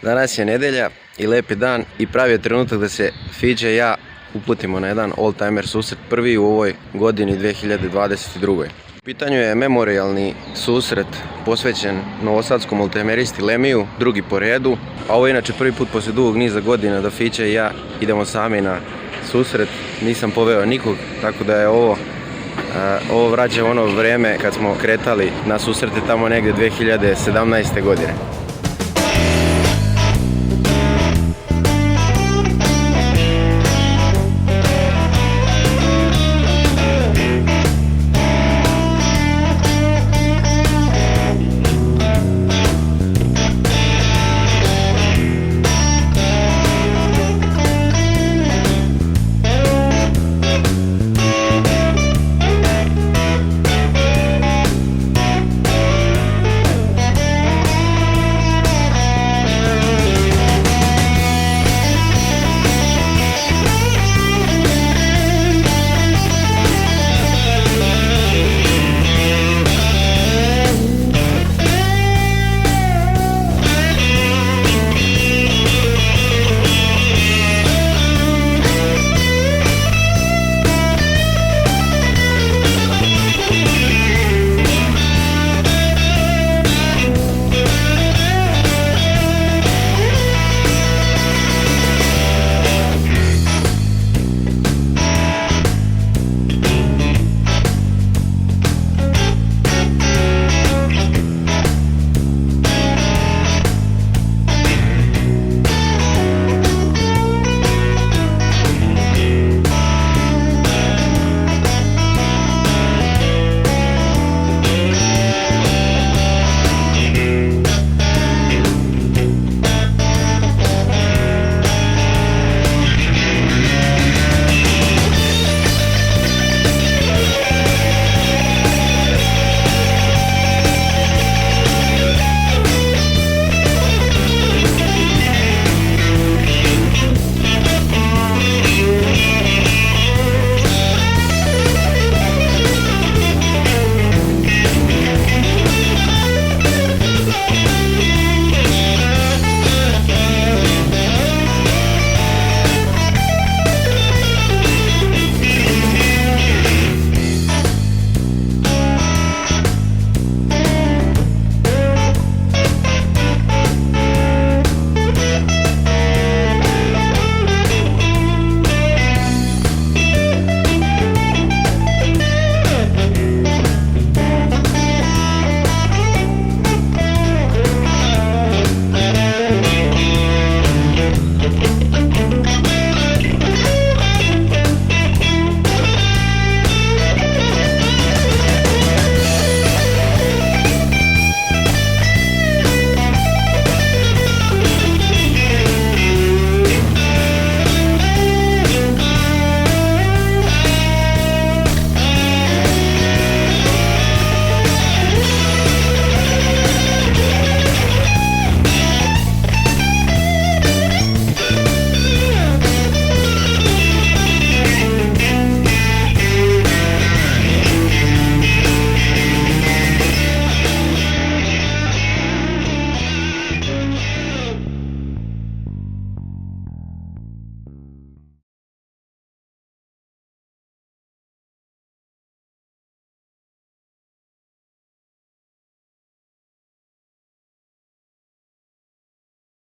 Danas je nedelja i lepi dan i pravi je trenutak da se Fiđa i ja uputimo na jedan oldtimer susret, prvi u ovoj godini 2022. U pitanju je memorijalni susret posvećen novosadskom oldtimeristi Lemiju, drugi po redu, a ovo je inače prvi put poslije dugog niza godina da Fića i ja idemo sami na susret. Nisam poveo nikog, tako da je ovo vraća ono vrijeme kad smo kretali na susrete tamo negdje 2017. godine.